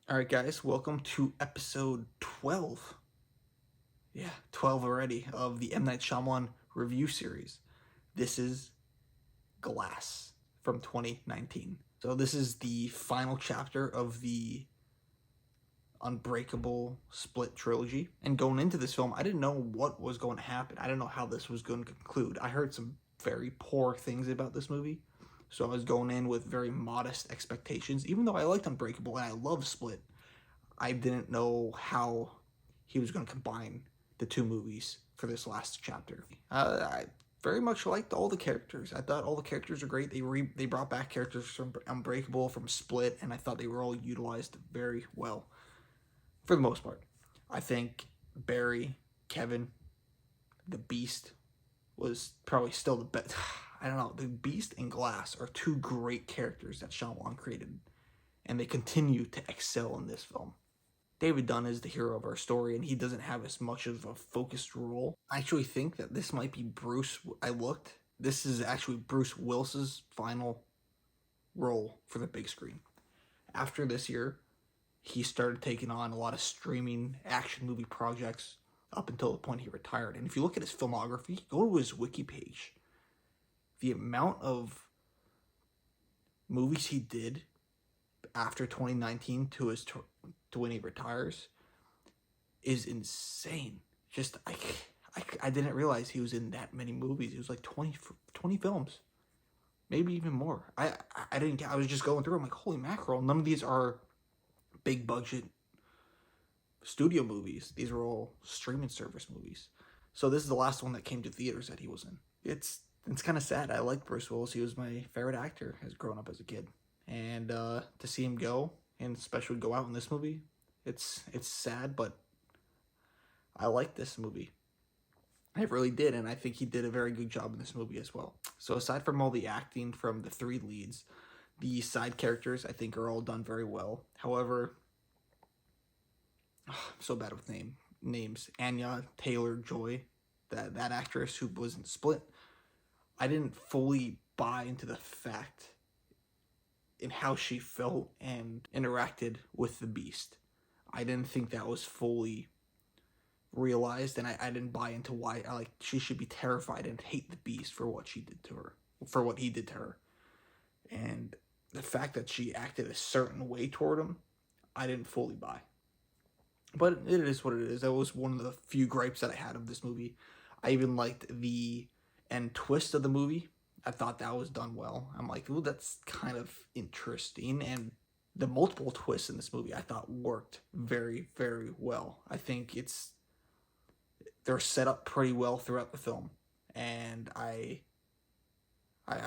All right, guys, welcome to episode 12. Yeah, 12 already of the M. Night Shyamalan review series. This is Glass from 2019. So, this is the final chapter of the Unbreakable Split trilogy. And going into this film, I didn't know what was going to happen. I didn't know how this was going to conclude. I heard some very poor things about this movie. So, I was going in with very modest expectations. Even though I liked Unbreakable and I love Split, I didn't know how he was going to combine the two movies for this last chapter. I very much liked all the characters. I thought all the characters are great. They brought back characters from Unbreakable, from Split, and I thought they were all utilized very well for the most part. I think Barry, Kevin, the Beast was probably still the best. I don't know. The Beast and Glass are two great characters that Shyamalan created, and they continue to excel in this film. David Dunn is the hero of our story, and he doesn't have as much of a focused role. I actually think that this might be Bruce. I looked. This is actually Bruce Willis's final role for the big screen. After this year, he started taking on a lot of streaming action movie projects up until the point he retired. And if you look at his filmography, go to his wiki page. The amount of movies he did after 2019 to when he retires is insane. Just I didn't realize he was in that many movies. It was like 20 films, maybe even more. I didn't. I was just going through. I'm like, holy mackerel! None of these are big budget studio movies. These are all streaming service movies. So this is the last one that came to theaters that he was in. It's kind of sad. I like Bruce Willis. He was my favorite actor as growing up as a kid, and to see him go, and especially go out in this movie, it's sad, but I like this movie. I really did, and I think he did a very good job in this movie as well. So aside from all the acting from the three leads, the side characters I think are all done very well. However, I'm so bad with names. Anya Taylor-Joy, that actress who was in Split, I didn't fully buy into the fact in how she felt and interacted with the Beast. I didn't think that was fully realized, and I didn't buy into why she should be terrified and hate the Beast for what she did to her, for what he did to her. And the fact that she acted a certain way toward him, I didn't fully buy. But it is what it is. That was one of the few gripes that I had of this movie. I even liked the end twist of the movie. I thought that was done well. I'm like, ooh, that's kind of interesting. And the multiple twists in this movie I thought worked very, very well. I think they're set up pretty well throughout the film. And I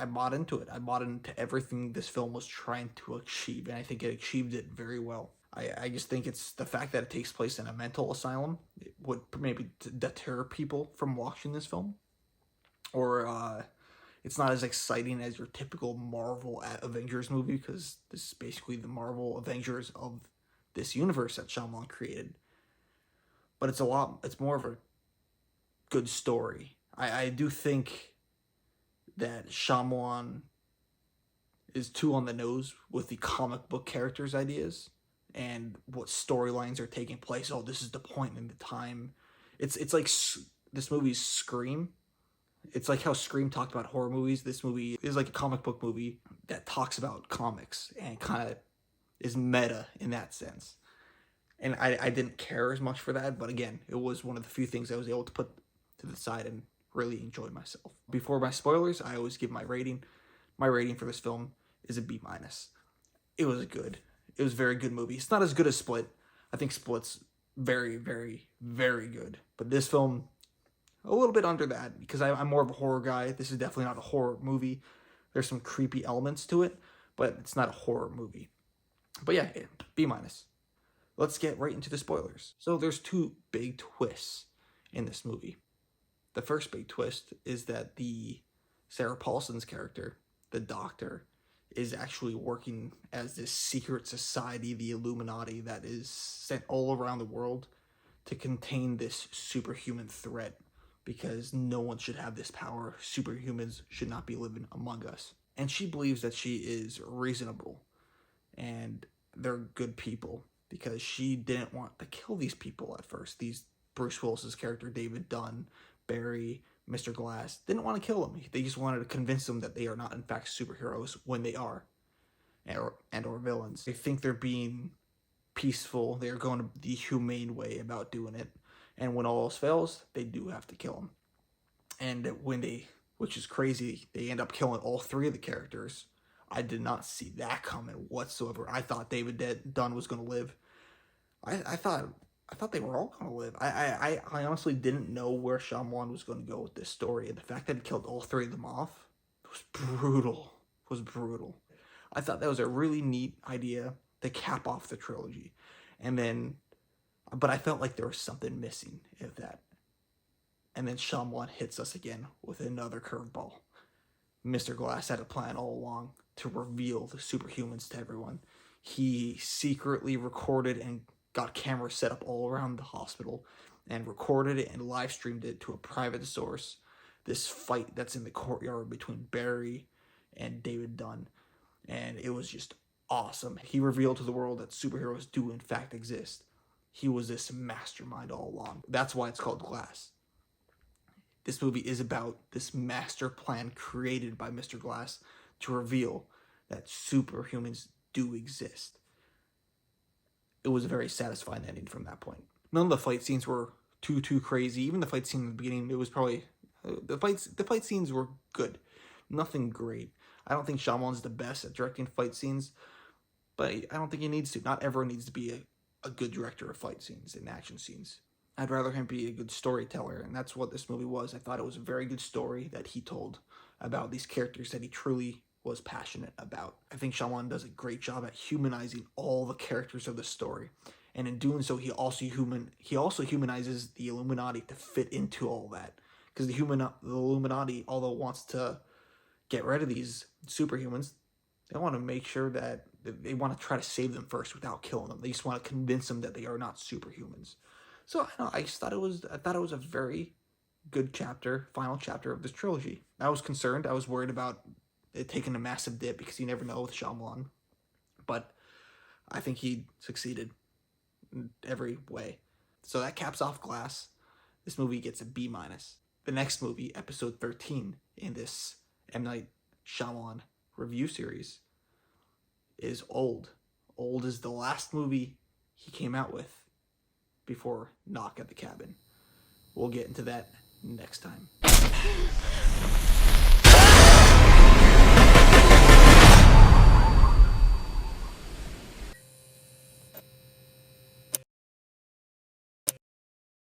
bought into it. I bought into everything this film was trying to achieve, and I think it achieved it very well. I just think it's the fact that it takes place in a mental asylum. It would maybe deter people from watching this film. Or it's not as exciting as your typical Marvel Avengers movie, because this is basically the Marvel Avengers of this universe that Shyamalan created. But it's more of a good story. I do think that Shyamalan is too on the nose with the comic book characters' ideas and what storylines are taking place. Oh, this is the point in the time. It's like this movie's Scream. It's like how Scream talked about horror movies. This movie is like a comic book movie that talks about comics and kind of is meta in that sense. And I didn't care as much for that, but again, it was one of the few things I was able to put to the side and really enjoy myself. Before my spoilers, I always give my rating. My rating for this film is a B minus. It was a very good movie. It's not as good as Split. I think Split's very, very, very good. But this film, a little bit under that, because I'm more of a horror guy. This is definitely not a horror movie. There's some creepy elements to it, but it's not a horror movie. But yeah, B minus. Let's get right into the spoilers. So there's two big twists in this movie. The first big twist is that the Sarah Paulson's character, the Doctor, is actually working as this secret society, the Illuminati, that is sent all around the world to contain this superhuman threat, because no one should have this power. Superhumans should not be living among us. And she believes that she is reasonable and they're good people, because she didn't want to kill these people at first. These Bruce Willis's character, David Dunn, Barry, Mr. Glass, didn't want to kill them. They just wanted to convince them that they are not in fact superheroes when they are, and or villains. They think they're being peaceful. They're going the humane way about doing it. And when all else fails, they do have to kill them. And when they, which is crazy, they end up killing all three of the characters. I did not see that coming whatsoever. I thought David Dunn was going to live. I thought they were all going to live. I honestly didn't know where Shyamalan was going to go with this story. And the fact that he killed all three of them off was brutal. Was brutal. I thought that was a really neat idea to cap off the trilogy. And then, but I felt like there was something missing of that. And then Shyamalan hits us again with another curveball. Mr. Glass had a plan all along to reveal the superhumans to everyone. He secretly recorded and got cameras set up all around the hospital and recorded it and live streamed it to a private source. This fight that's in the courtyard between Barry and David Dunn. And it was just awesome. He revealed to the world that superheroes do in fact exist. He was this mastermind all along. That's why it's called Glass. This movie is about this master plan created by Mr. Glass to reveal that superhumans do exist. It was a very satisfying ending from that point. None of the fight scenes were too crazy. Even the fight scene in the beginning, it was probably the fight scenes were good. Nothing great. I don't think Shyamalan's the best at directing fight scenes, but I don't think he needs to. Not everyone needs to be a good director of fight scenes and action scenes. I'd rather him be a good storyteller, and that's what this movie was. I thought it was a very good story that he told about these characters that he truly was passionate about. I think Shyamalan does a great job at humanizing all the characters of the story, and in doing so, he also humanizes the Illuminati to fit into all that. Because the Illuminati, although wants to get rid of these superhumans, they want to make sure that they want to try to save them first without killing them. They just want to convince them that they are not superhumans. So I thought it was a very good final chapter of this trilogy. I was concerned. I was worried about it taking a massive dip because you never know with Shyamalan. But I think he succeeded in every way. So that caps off Glass. This movie gets a B-. The next movie, episode 13 in this M. Night Shyamalan review series, is Old. Old is the last movie he came out with before Knock at the Cabin. We'll get into that next time.